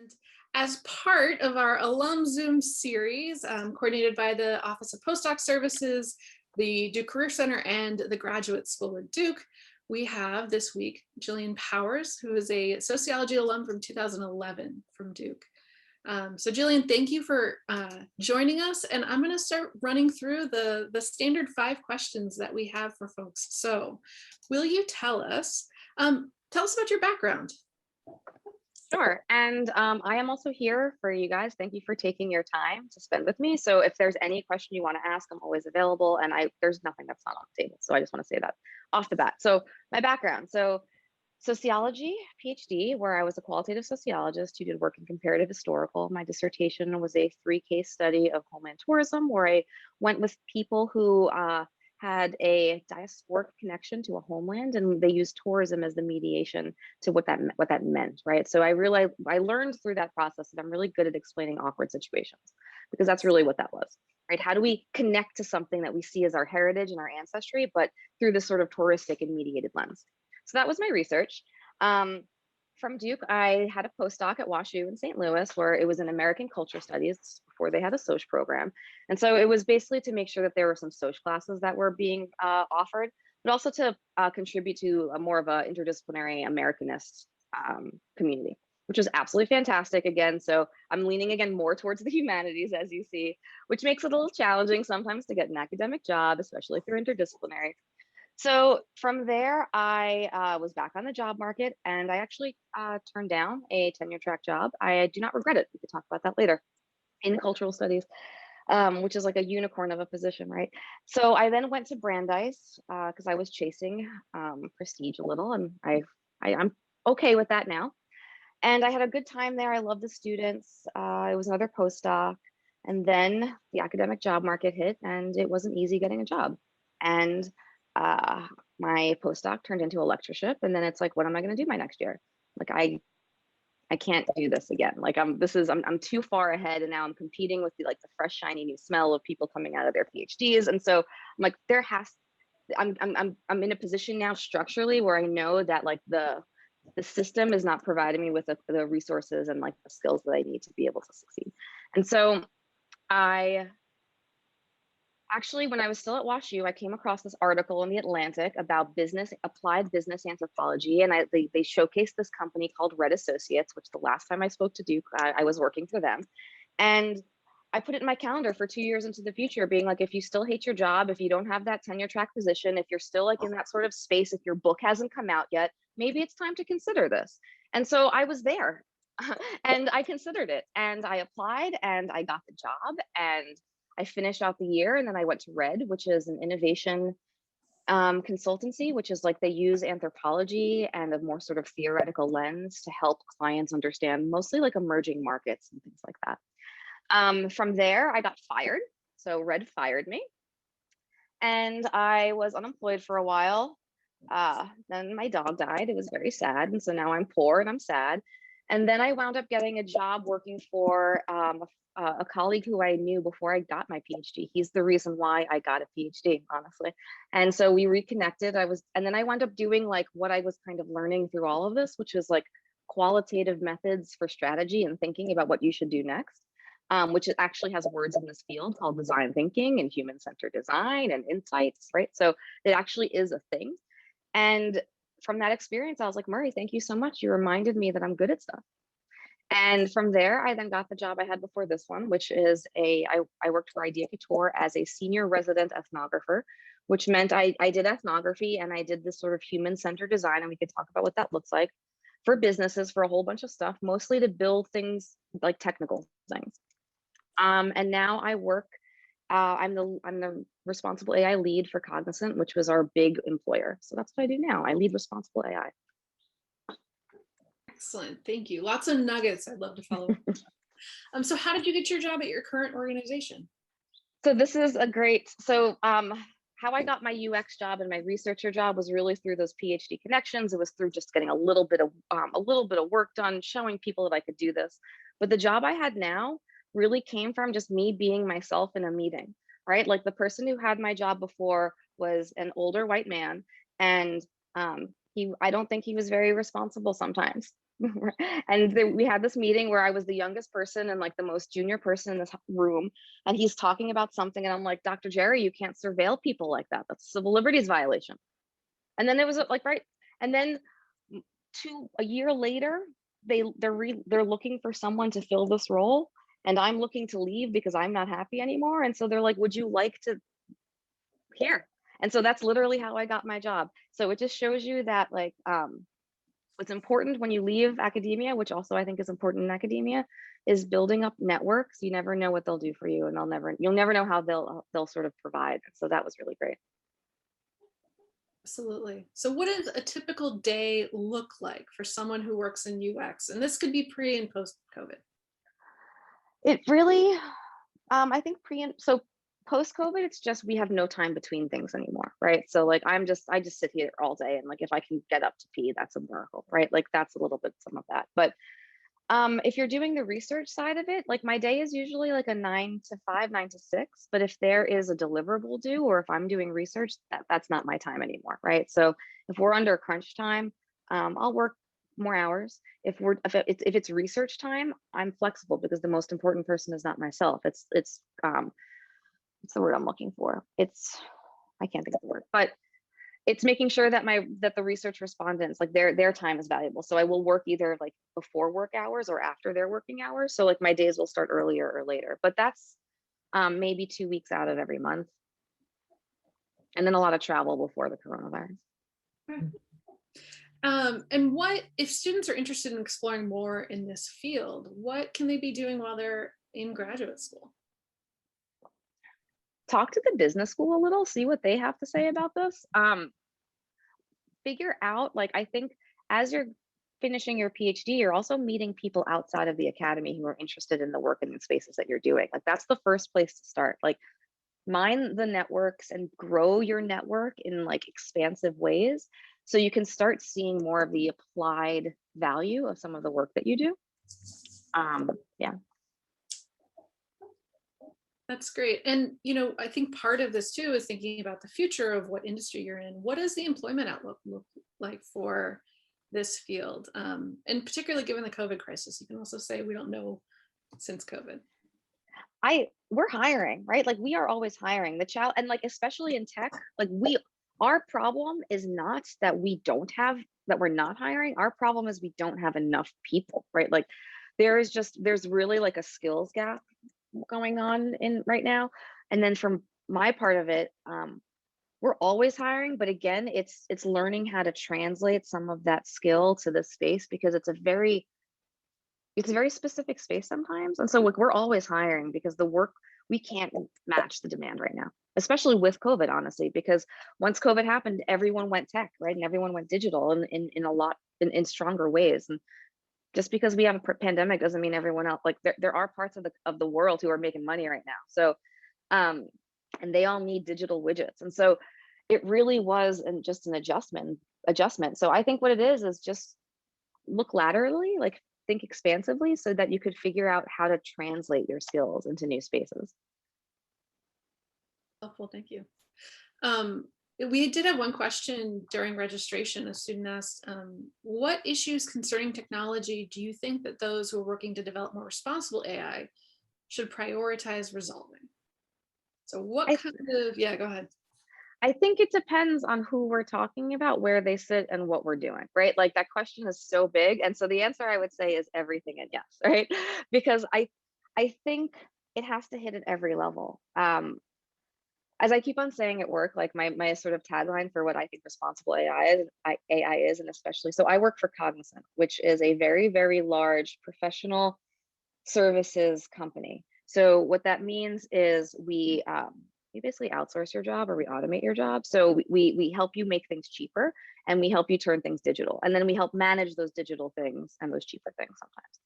And as part of our Alum Zoom series, coordinated by the Office of Postdoc Services, the Duke Career Center, and the Graduate School at Duke, we have this week Jillian Powers, who is a sociology alum from 2011 from Duke. So Jillian, thank you for joining us. And I'm going to start running through the standard 5 questions that we have for folks. So will you tell us about your background? Sure. And I am also here for you guys. Thank you for taking your time to spend with me. So if there's any question you want to ask, I'm always available. And there's nothing that's not on the table. So I just want to say that off the bat. So my background. So sociology, PhD, where I was a qualitative sociologist who did work in comparative historical. My dissertation was a 3-case study of homeland tourism, where I went with people who had a diasporic connection to a homeland, and they used tourism as the mediation to what that meant, right? So I learned through that process that I'm really good at explaining awkward situations, because that's really what that was, right? How do we connect to something that we see as our heritage and our ancestry, but through this sort of touristic and mediated lens? So that was my research. From Duke, I had a postdoc at WashU in St. Louis, where it was in American Culture Studies before they had a Soc program. And so it was basically to make sure that there were some Soc classes that were being offered, but also to contribute to a more of a interdisciplinary Americanist community, which was absolutely fantastic again. So I'm leaning again more towards the humanities, as you see, which makes it a little challenging sometimes to get an academic job, especially if you're interdisciplinary. So from there, I was back on the job market, and I actually turned down a tenure track job. I do not regret it. We could talk about that later, in cultural studies, which is like a unicorn of a position, right? So I then went to Brandeis because I was chasing prestige a little, and I'm okay with that now. And I had a good time there. I love the students. It was another postdoc. And then the academic job market hit, and it wasn't easy getting a job. And my postdoc turned into a lectureship, and then it's like, what am I going to do my next year? Like, I can't do this again. Like, I'm too far ahead, and now I'm competing with the fresh shiny new smell of people coming out of their PhDs. And so I'm like, I'm in a position now structurally where I know that like the system is not providing me with the resources and like the skills that I need to be able to succeed. And so actually, when I was still at WashU, I came across this article in The Atlantic about applied business anthropology, and they showcased this company called Red Associates, which the last time I spoke to Duke, I was working for them. And I put it in my calendar for 2 years into the future, being like, if you still hate your job, if you don't have that tenure track position, if you're still like in that sort of space, if your book hasn't come out yet, maybe it's time to consider this. And so I was there and I considered it, and I applied, and I got the job, and I finished out the year, and then I went to Red, which is an innovation consultancy, which is like they use anthropology and a more sort of theoretical lens to help clients understand mostly like emerging markets and things like that. From there, I got fired. So Red fired me, and I was unemployed for a while. Then my dog died. It was very sad. And so now I'm poor and I'm sad. And then I wound up getting a job working for a colleague who I knew before I got my PhD. He's the reason why I got a PhD, honestly. And so we reconnected. And then I wound up doing like what I was kind of learning through all of this, which was like qualitative methods for strategy and thinking about what you should do next, which it actually has words in this field called design thinking and human-centered design and insights, right? So it actually is a thing. And from that experience, I was like, Murray, thank you so much. You reminded me that I'm good at stuff. And from there, I then got the job I had before this one, which is I worked for Idea Couture as a senior resident ethnographer, which meant I did ethnography, and I did this sort of human-centered design, and we could talk about what that looks like for businesses, for a whole bunch of stuff, mostly to build things like technical things. And now I work, I'm the responsible AI lead for Cognizant, which was our big employer. So that's what I do now. I lead responsible AI. Excellent, thank you. Lots of nuggets I'd love to follow. So how did you get your job at your current organization? So this is a great, how I got my UX job and my researcher job was really through those PhD connections. It was through just getting a little bit of work done, showing people that I could do this. But the job I had now really came from just me being myself in a meeting, right? Like the person who had my job before was an older white man, and I don't think he was very responsible sometimes. And we had this meeting where I was the youngest person and like the most junior person in this room, and he's talking about something, and I'm like, Dr. Jerry, you can't surveil people like that. That's a civil liberties violation. And then it was like, right, and then a year later, they're looking for someone to fill this role, and I'm looking to leave because I'm not happy anymore. And so they're like, would you like to here? And so that's literally how I got my job. So it just shows you that like what's important when you leave academia, which also I think is important in academia, is building up networks. You never know what they'll do for you, and you'll never know how they'll sort of provide. So that was really great. Absolutely. So what does a typical day look like for someone who works in UX? And this could be pre and post COVID. It really, I think so post COVID, it's just we have no time between things anymore, right? So like I just sit here all day, and like if I can get up to pee, that's a miracle, right? Like that's a little bit some of that. But if you're doing the research side of it, like my day is usually like a 9 to 5, 9 to 6. But if there is a deliverable due, or if I'm doing research, that's not my time anymore, right? So if we're under crunch time, I'll work more hours. If it's research time, I'm flexible because the most important person is not myself. It's what's the word I'm looking for? I can't think of the word, but it's making sure that the research respondents, like their time is valuable. So I will work either like before work hours or after their working hours. So like my days will start earlier or later, but that's maybe 2 weeks out of every month. And then a lot of travel before the coronavirus. And what if students are interested in exploring more in this field, what can they be doing while they're in graduate school? Talk to the business school a little, see what they have to say about this. Figure out, like, I think as you're finishing your PhD, you're also meeting people outside of the academy who are interested in the work and the spaces that you're doing. Like that's the first place to start. Like mine the networks and grow your network in like expansive ways, so you can start seeing more of the applied value of some of the work that you do. Yeah. That's great. And, I think part of this too is thinking about the future of what industry you're in. What does the employment outlook look like for this field? And particularly given the COVID crisis, you can also say we don't know since COVID. We're hiring, right? Like we are always hiring. And like especially in tech, like our problem is not that we're not hiring. Our problem is we don't have enough people, right? Like there's really like a skills gap going on in right now. And then from my part of it, we're always hiring, but again, it's learning how to translate some of that skill to this space, because it's a very specific space sometimes. And so like we're always hiring because the work, we can't match the demand right now, especially with COVID, honestly, because once COVID happened, everyone went tech, right? And everyone went digital in stronger ways. And just because we have a pandemic doesn't mean everyone else, like there are parts of the world who are making money right now. So, and they all need digital widgets. And so it really was just an adjustment. So I think what it is just look laterally, like think expansively, so that you could figure out how to translate your skills into new spaces. Helpful, thank you. We did have one question during registration. A student asked, what issues concerning technology do you think that those who are working to develop more responsible AI should prioritize resolving? So what yeah, go ahead. I think it depends on who we're talking about, where they sit, and what we're doing, right? Like that question is so big. And so the answer I would say is everything and yes, right? Because I think it has to hit at every level. As I keep on saying at work, like my sort of tagline for what I think responsible AI is, and especially, so I work for Cognizant, which is a very, very large professional services company. So what that means is we basically outsource your job, or we automate your job. So we help you make things cheaper, and we help you turn things digital. And then we help manage those digital things and those cheaper things sometimes.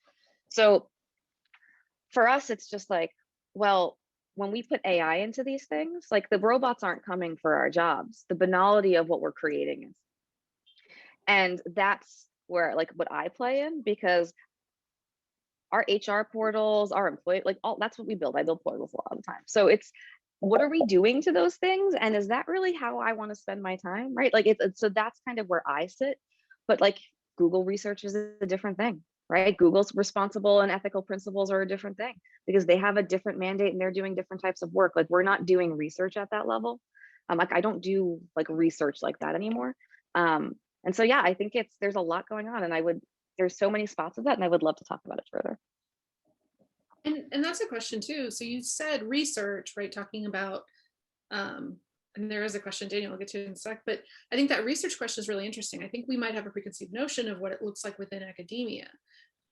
So for us, it's just like, well, when we put AI into these things, like the robots aren't coming for our jobs. The banality of what we're creating is. And that's where like what I play in, because our HR portals, our employee, like that's what we build. I build portals a lot of the time. So it's, what are we doing to those things? And is that really how I want to spend my time? Right. Like so that's kind of where I sit. But like Google research is a different thing, right? Google's responsible and ethical principles are a different thing because they have a different mandate and they're doing different types of work. Like we're not doing research at that level. Like I don't do like research like that anymore. And so, yeah, I think there's a lot going on, and there's so many spots of that, and I would love to talk about it further. And that's a question too. So you said research, right? Talking about, and there is a question, Daniel, we'll get to in a sec, but I think that research question is really interesting. I think we might have a preconceived notion of what it looks like within academia,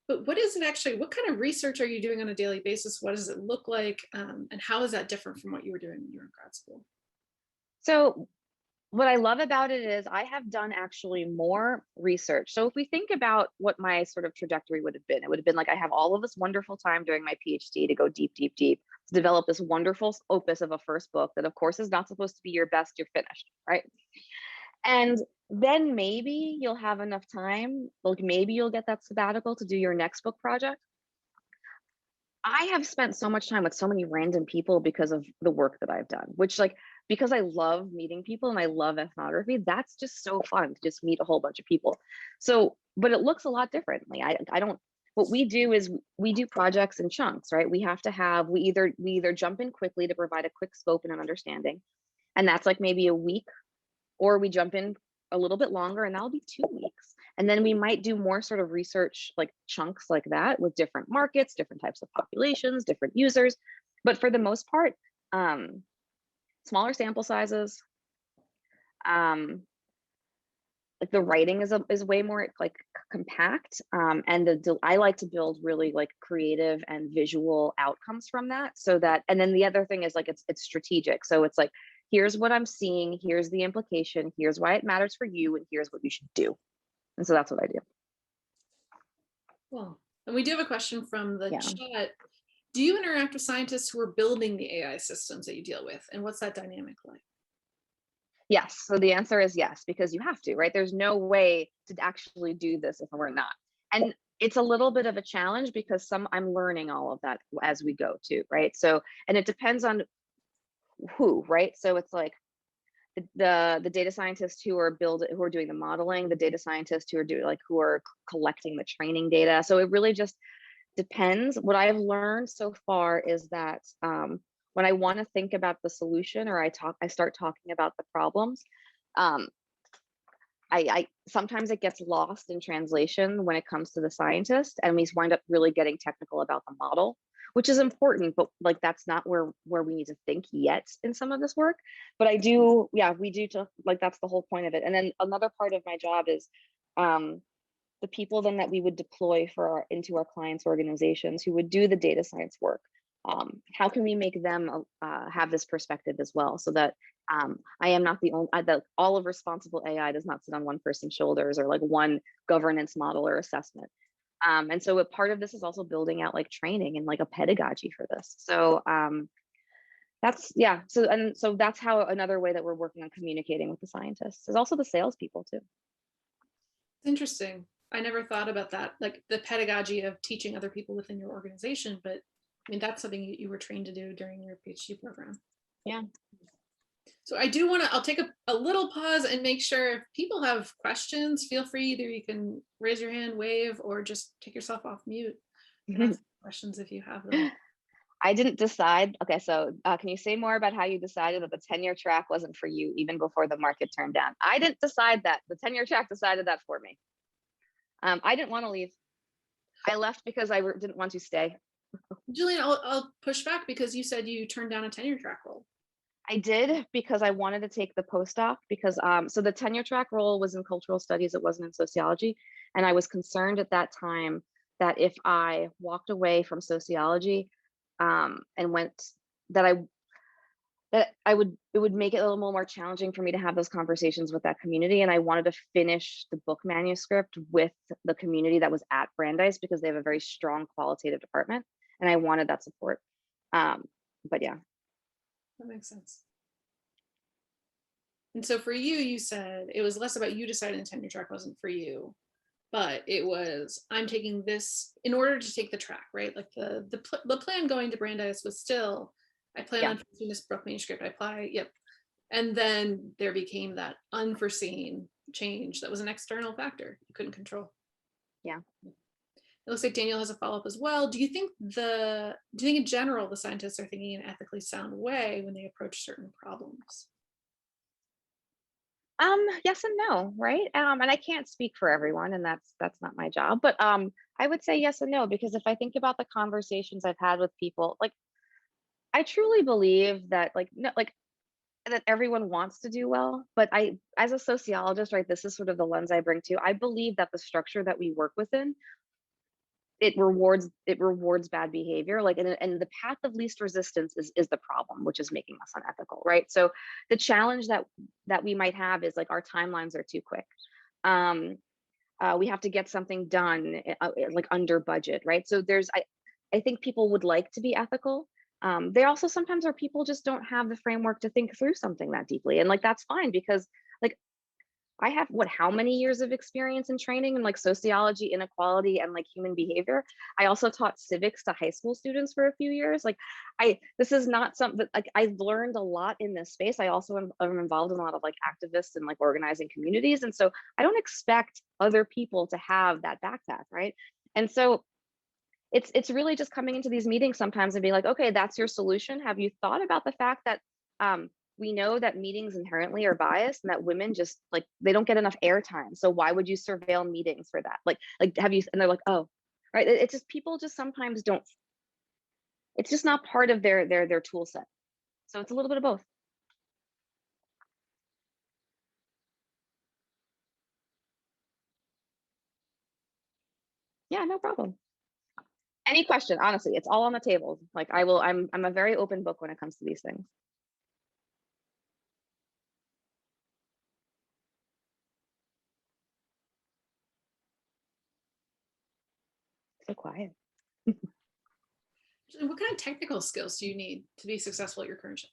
but what is it actually, what kind of research are you doing on a daily basis? What does it look like? And how is that different from what you were doing when you were in grad school? So what I love about it is I have done actually more research. So if we think about what my sort of trajectory would have been, it would have been like I have all of this wonderful time during my PhD to go deep, deep, deep, to develop this wonderful opus of a first book that of course is not supposed to be your best, you're finished, right? And then maybe you'll have enough time, like maybe you'll get that sabbatical to do your next book project. I have spent so much time with so many random people because of the work that I've done, which like, because I love meeting people and I love ethnography, that's just so fun to just meet a whole bunch of people. So, but it looks a lot differently. I don't, what we do is we do projects in chunks, right? We have to have, we either jump in quickly to provide a quick scope and an understanding. And that's like maybe a week, or we jump in a little bit longer and that'll be 2 weeks. And then we might do more sort of research like chunks like that with different markets, different types of populations, different users. But for the most part, smaller sample sizes, like the writing is way more like compact, and I like to build really like creative and visual outcomes from that, so that, and then the other thing is like it's strategic, so it's like here's what I'm seeing, here's the implication, here's why it matters for you, and here's what you should do. And so that's what I do. Well, and we do have a question from the Yeah. chat. Do you interact with scientists who are building the AI systems that you deal with, and what's that dynamic like? Yes. So the answer is yes, because you have to, right? There's no way to actually do this if we're not. And it's a little bit of a challenge because I'm learning all of that as we go too, right? So, and it depends on who, right? So it's like the data scientists who are doing the modeling, the data scientists who are collecting the training data. So it really just depends. What I've learned so far is that when I want to think about the solution, or I start talking about the problems, I sometimes it gets lost in translation when it comes to the scientist, and we wind up really getting technical about the model, which is important, but like that's not where we need to think yet in some of this work. But we do, like that's the whole point of it. And then another part of my job is the people then that we would deploy into our clients' organizations who would do the data science work. How can we make them have this perspective as well, so that I am not the only, that all of responsible AI does not sit on one person's shoulders or like one governance model or assessment. And so a part of this is also building out like training and like a pedagogy for this. So that's, yeah. So that's how another way that we're working on communicating with the scientists is also the salespeople too. Interesting. I never thought about that, like the pedagogy of teaching other people within your organization, but I mean, that's something you were trained to do during your PhD program. Yeah. So I do want to, I'll take a little pause and make sure if people have questions, feel free, either you can raise your hand, wave, or just take yourself off mute and ask questions if you have them. I didn't decide. Okay, so can you say more about how you decided that the tenure track wasn't for you even before the market turned down? I didn't decide that. The tenure track decided that for me. I didn't want to leave. I left because I didn't want to stay. Jillian, I'll push back because you said you turned down a tenure track role. I did because I wanted to take the postdoc because so the tenure track role was in cultural studies, it wasn't in sociology. And I was concerned at that time that if I walked away from sociology and went, it would make it a little more challenging for me to have those conversations with that community. And I wanted to finish the book manuscript with the community that was at Brandeis because they have a very strong qualitative department. And I wanted that support. But yeah. That makes sense. And so for you, you said it was less about you deciding the tenure track wasn't for you, but it was, I'm taking this in order to take the track, right? Like the plan going to Brandeis was still, I plan on finishing this book manuscript, I apply, yep. And then there became that unforeseen change that was an external factor you couldn't control. Yeah. It looks like Daniel has a follow-up as well. Do you think in general the scientists are thinking in an ethically sound way when they approach certain problems? Yes and no, right? And I can't speak for everyone, and that's not my job. But I would say yes and no, because if I think about the conversations I've had with people, like I truly believe that like no, like that everyone wants to do well. But I, as a sociologist, right, this is sort of the lens I bring to. I believe that the structure that we work within, it rewards bad behavior, like, and the path of least resistance is the problem, which is making us unethical, right? So the challenge that we might have is like our timelines are too quick. um we have to get something done like under budget, right? So I think people would like to be ethical. They also sometimes are people just don't have the framework to think through something that deeply, and like that's fine, because like I have what, how many years of experience and training in like sociology, inequality, and like human behavior. I also taught civics to high school students for a few years. Like this is not something like I've learned a lot in this space. I also am involved in a lot of like activists and like organizing communities. And so I don't expect other people to have that backpack, right? And so it's really just coming into these meetings sometimes and being like, okay, that's your solution. Have you thought about the fact that we know that meetings inherently are biased, and that women just like they don't get enough airtime. So why would you surveil meetings for that? Like have you? And they're like, oh, right. It's just people just sometimes don't. It's just not part of their tool set. So it's a little bit of both. Yeah, no problem. Any question, honestly, it's all on the table. Like I will. I'm a very open book when it comes to these things. So quiet. What kind of technical skills do you need to be successful at your current job?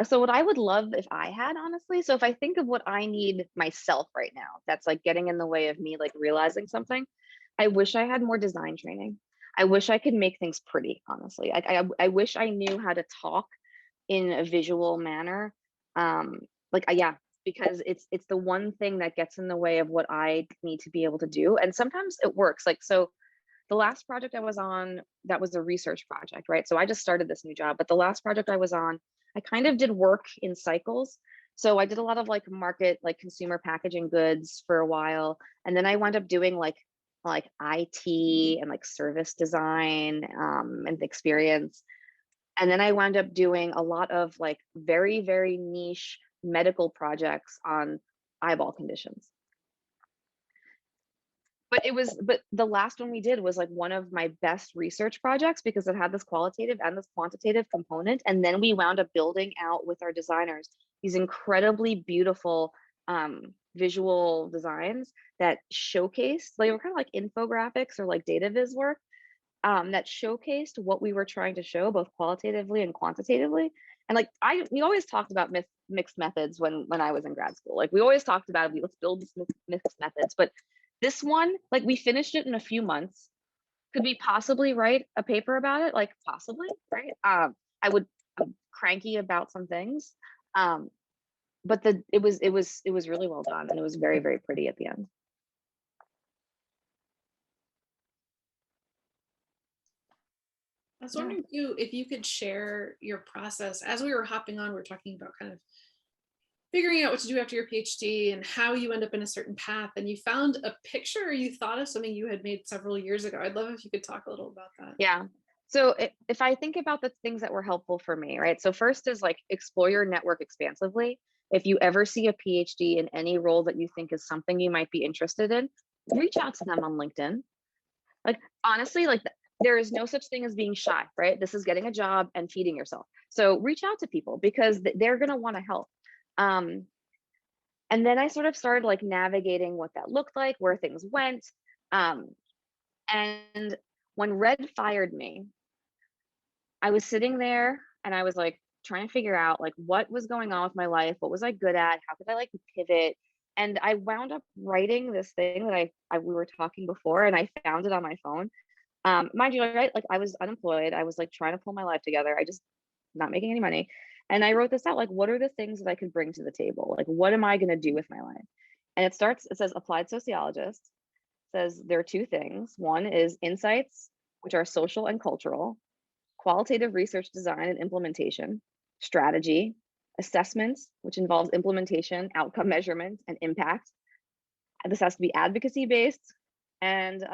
So what I would love if I had, honestly, so if I think of what I need myself right now, that's like getting in the way of me like realizing something, I wish I had more design training. I wish I could make things pretty, honestly. I wish I knew how to talk in a visual manner. Yeah, because it's the one thing that gets in the way of what I need to be able to do. And sometimes it works. Like so the last project I was on, that was a research project, right? So I just started this new job, but the last project I was on, I kind of did work in cycles. So I did a lot of like market, like consumer packaging goods for a while. And then I wound up doing like IT and like service design and experience. And then I wound up doing a lot of like very, very niche medical projects on eyeball conditions. But the last one we did was like one of my best research projects because it had this qualitative and this quantitative component. And then we wound up building out with our designers these incredibly beautiful visual designs that showcased, they were kind of like infographics or like data viz work, that showcased what we were trying to show both qualitatively and quantitatively. And like we always talked about mixed methods when I was in grad school. Like we always talked about let's build this mixed methods, but this one, like we finished it in a few months. Could we possibly write a paper about it? Like possibly, right? I'm cranky about some things. Um, but it was really well done, and it was very, very pretty at the end. I was Yeah. wondering too, if you could share your process. As we were hopping on, we are talking about kind of figuring out what to do after your PhD and how you end up in a certain path. And you found a picture, or you thought of something you had made several years ago. I'd love if you could talk a little about that. Yeah. So if I think about the things that were helpful for me, right? So first is like explore your network expansively. If you ever see a PhD in any role that you think is something you might be interested in, reach out to them on LinkedIn. Like honestly, like there is no such thing as being shy, right? This is getting a job and feeding yourself. So reach out to people because they're going to want to help. Um, and then I sort of started like navigating what that looked like, where things went. Um, and when Red fired me, I was sitting there and I was like trying to figure out like what was going on with my life, what was I good at, how could I like pivot? And I wound up writing this thing that I we were talking before, and I found it on my phone. Mind you, right? Like I was unemployed. I was like trying to pull my life together. I just not making any money. And I wrote this out, like, what are the things that I could bring to the table? Like, what am I going to do with my life? And it says applied sociologist. It says there are two things. One is insights, which are social and cultural, qualitative research design and implementation, strategy, assessments, which involves implementation, outcome measurement, and impact. And this has to be advocacy based and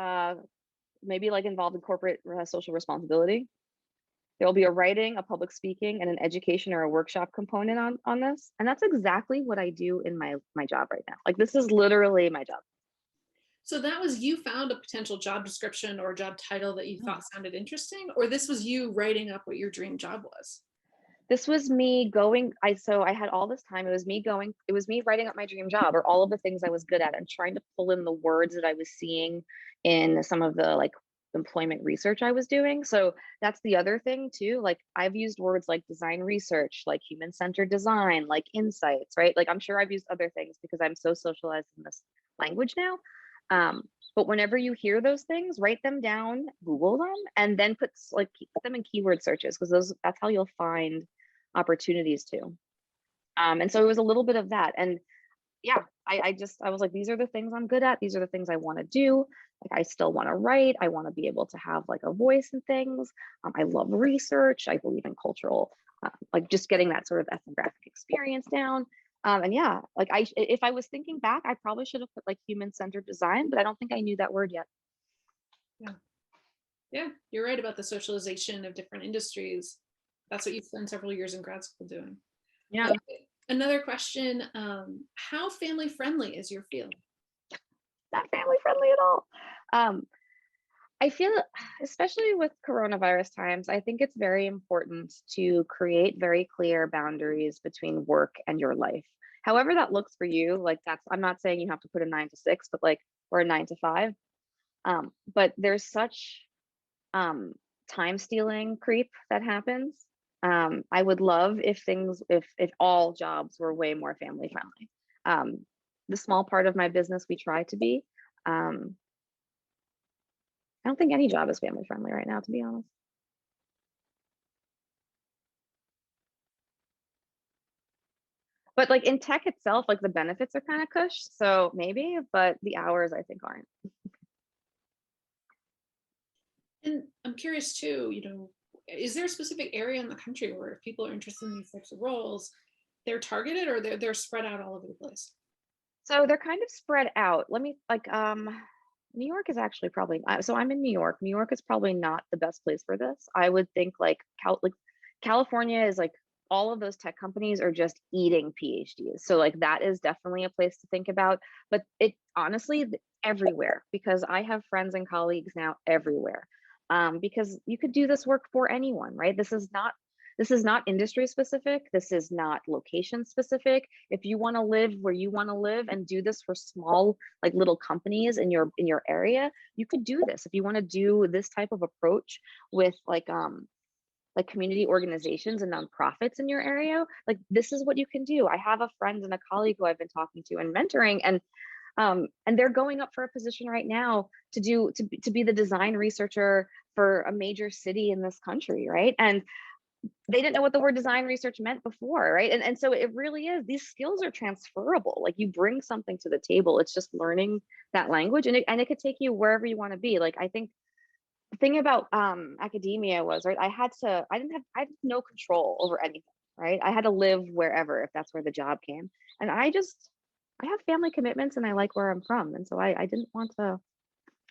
maybe like involved in corporate social responsibility. There will be a writing, a public speaking, and an education or a workshop component on this. And that's exactly what I do in my job right now. Like this is literally my job. So that was, you found a potential job description or job title that you thought sounded interesting, or this was you writing up what your dream job was? This was me going, so I had all this time. It was me writing up my dream job or all of the things I was good at and trying to pull in the words that I was seeing in some of the like employment research I was doing. So that's the other thing too. Like I've used words like design research, like human-centered design, like insights, right? Like I'm sure I've used other things because I'm so socialized in this language now. But whenever you hear those things, write them down, Google them, and then put them in keyword searches because that's how you'll find opportunities too. And so it was a little bit of that. And yeah, I was like, these are the things I'm good at. These are the things I want to do. Like I still want to write. I want to be able to have like a voice in things. I love research. I believe in cultural, like just getting that sort of ethnographic experience down. And yeah, like if I was thinking back, I probably should have put like human-centered design, but I don't think I knew that word yet. Yeah. Yeah, you're right about the socialization of different industries. That's what you spent several years in grad school doing. Yeah. Another question, how family friendly is your field? Not family friendly at all. I feel, especially with coronavirus times, I think it's very important to create very clear boundaries between work and your life. However that looks for you, like I'm not saying you have to put a 9 to 6, but like, or a 9 to 5. But there's such time stealing creep that happens. I would love if all jobs were way more family friendly. The small part of my business we try to be. I don't think any job is family friendly right now, to be honest. But like in tech itself, like the benefits are kind of cush, so maybe, but the hours I think aren't. And I'm curious too, is there a specific area in the country where if people are interested in these types of roles, they're targeted, or they're spread out all over the place? So they're kind of spread out. Let me like New York is actually probably, so I'm in New York. New York is probably not the best place for this. I would think like California is like all of those tech companies are just eating PhDs. So like that is definitely a place to think about. But it honestly everywhere, because I have friends and colleagues now everywhere. Because you could do this work for anyone, right? This is not industry specific. This is not location specific. If you want to live where you want to live and do this for small, like little companies in your area, you could do this. If you want to do this type of approach with like community organizations and nonprofits in your area, like this is what you can do. I have a friend and a colleague who I've been talking to and mentoring, and they're going up for a position right now to be the design researcher for a major city in this country, right? And they didn't know what the word design research meant before, right? And so it really is, these skills are transferable. Like you bring something to the table. It's just learning that language, and it could take you wherever you want to be. Like I think the thing about academia was, right, I had no control over anything, right? I had to live wherever, if that's where the job came. And I have family commitments and I like where I'm from. And so I didn't want to,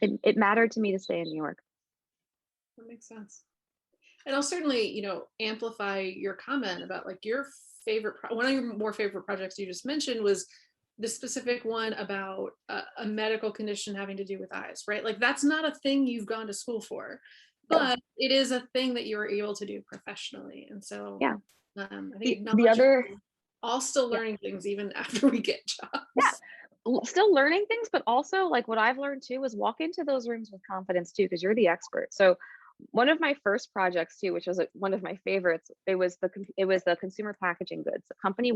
it mattered to me to stay in New York. That makes sense. And I'll certainly, amplify your comment about like your one of your more favorite projects you just mentioned was the specific one about a medical condition having to do with eyes, right? Like that's not a thing you've gone to school for, but it is a thing that you are able to do professionally. And so yeah, I think the other, all still learning things even after we get jobs. Yeah, still learning things, but also like what I've learned too is walk into those rooms with confidence too, because you're the expert. So one of my first projects too, which was one of my favorites, it was the consumer packaging goods. The company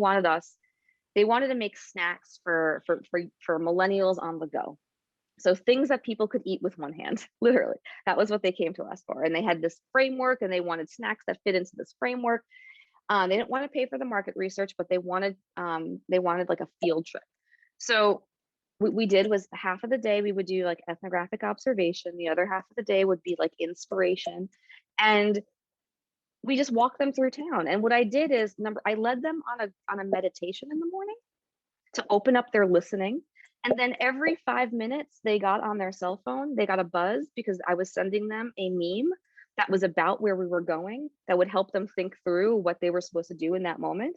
they wanted to make snacks for millennials on the go. So things that people could eat with one hand, literally. That was what they came to us for. And they had this framework and they wanted snacks that fit into this framework. They didn't want to pay for the market research, but they wanted like a field trip. So what we did was half of the day we would do like ethnographic observation, the other half of the day would be like inspiration, and we just walked them through town. And what I did is I led them on a meditation in the morning to open up their listening. And then every 5 minutes they got on their cell phone, they got a buzz because I was sending them a meme that was about where we were going that would help them think through what they were supposed to do in that moment.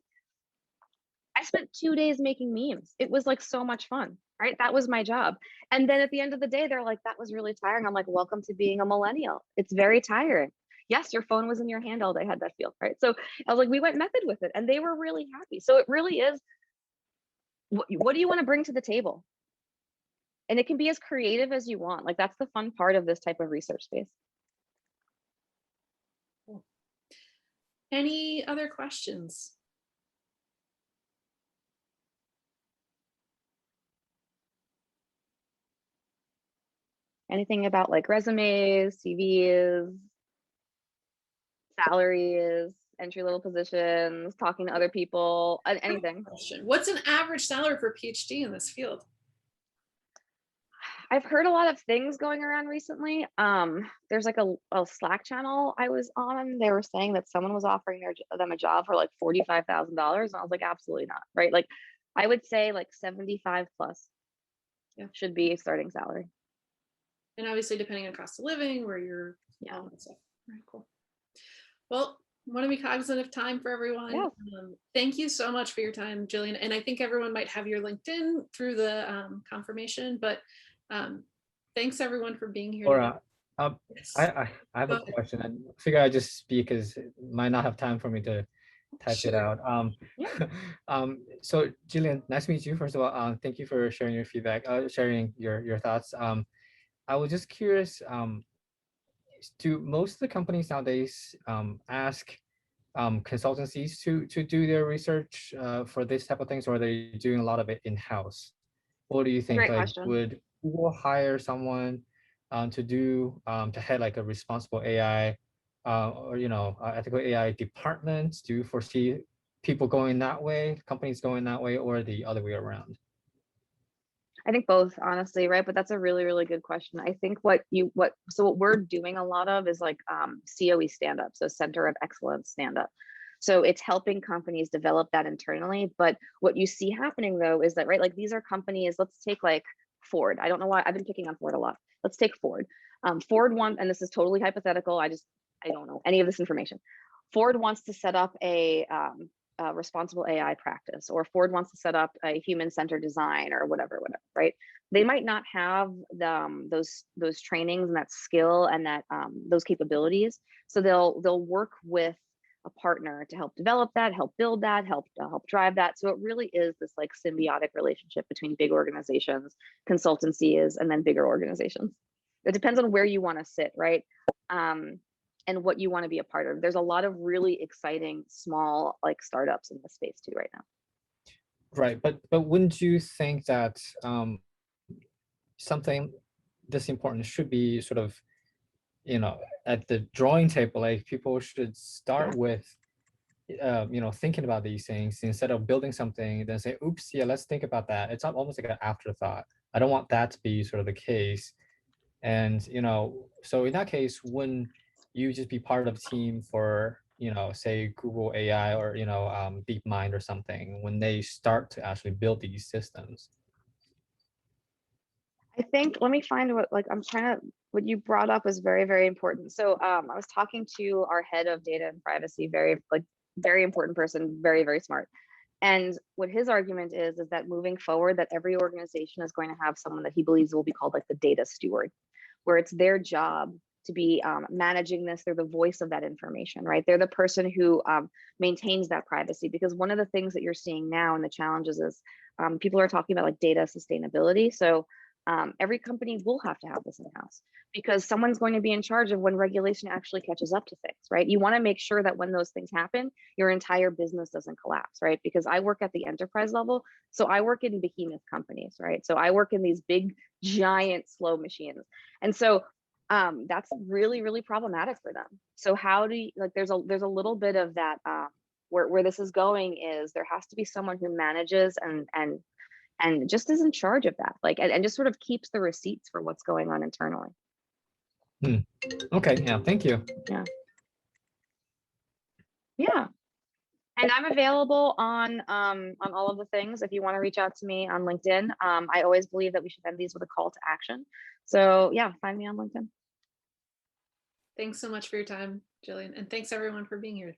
I spent 2 days making memes. It was like so much fun, right? That was my job. And then at the end of the day, they're like, that was really tiring. I'm like, welcome to being a millennial. It's very tiring. Yes, your phone was in your hand all day, had that feel, right? So I was like, we went method with it and they were really happy. So it really is, what do you want to bring to the table? And it can be as creative as you want. Like that's the fun part of this type of research space. Any other questions? Anything about like resumes, CVs, salaries, entry-level positions, talking to other people, anything. What's an average salary for a PhD in this field? I've heard a lot of things going around recently. There's like a Slack channel I was on. They were saying that someone was offering them a job for like $45,000. And I was like, absolutely not, right? Like I would say like 75 plus should be a starting salary. And obviously depending on cost of living, where you're, all that stuff. Very cool. Well, I want to be cognizant of time for everyone. Yeah. Thank you so much for your time, Jillian. And I think everyone might have your LinkedIn through the confirmation, but thanks everyone for being here. Laura, I have a question. I figure I just speak because might not have time for me to type it out. So Jillian, nice to meet you. First of all, thank you for sharing your feedback, sharing your thoughts. I was just curious, do most of the companies nowadays ask consultancies to do their research for this type of things, or are they doing a lot of it in-house? What do you think? Great like, question. would Google hire someone to head like a responsible AI or ethical AI department? Do you foresee people going that way, companies going that way, or the other way around? I think both, honestly, right? But that's a really, really good question. I think what we're doing a lot of is like COE stand-up, so Center of Excellence stand-up. So it's helping companies develop that internally. But what you see happening though is that, right, like these are companies, let's take like Ford. I don't know why I've been picking on Ford a lot. Let's take Ford. Ford wants, and this is totally hypothetical, I don't know any of this information. Ford wants to set up a responsible AI practice, or Ford wants to set up a human-centered design or whatever, right? They might not have those trainings and that skill and that those capabilities. So they'll work with a partner to help develop that, help build that, help drive that. So it really is this like symbiotic relationship between big organizations, consultancies, and then bigger organizations. It depends on where you want to sit, right? And what you want to be a part of. There's a lot of really exciting small like startups in this space too right now. Right, but wouldn't you think that something this important should be sort of, at the drawing table? Like people should start with, thinking about these things instead of building something, then say, oops, yeah, let's think about that. It's almost like an afterthought. I don't want that to be sort of the case. And, so in that case, wouldn't you just be part of the team for, say Google AI or, DeepMind or something when they start to actually build these systems? I think, let me find what you brought up was very, very important. So I was talking to our head of data and privacy, very important person, very, very smart. And what his argument is that moving forward, that every organization is going to have someone that he believes will be called like the data steward, where it's their job to be managing this. They're the voice of that information, right? They're the person who maintains that privacy. Because one of the things that you're seeing now and the challenges is people are talking about like data sustainability. So every company will have to have this in-house because someone's going to be in charge of when regulation actually catches up to things, right? You want to make sure that when those things happen, your entire business doesn't collapse, right? Because I work at the enterprise level. So I work in behemoth companies, right? So I work in these big, giant, slow machines. And so that's really, really problematic for them. So how do you, like, there's a little bit of that where this is going is there has to be someone who manages and just is in charge of that, like, and just sort of keeps the receipts for what's going on internally. Okay, yeah, thank you. Yeah. And I'm available on all of the things. If you want to reach out to me on LinkedIn, I always believe that we should end these with a call to action. So yeah, find me on LinkedIn. Thanks so much for your time, Jillian. And thanks everyone for being here.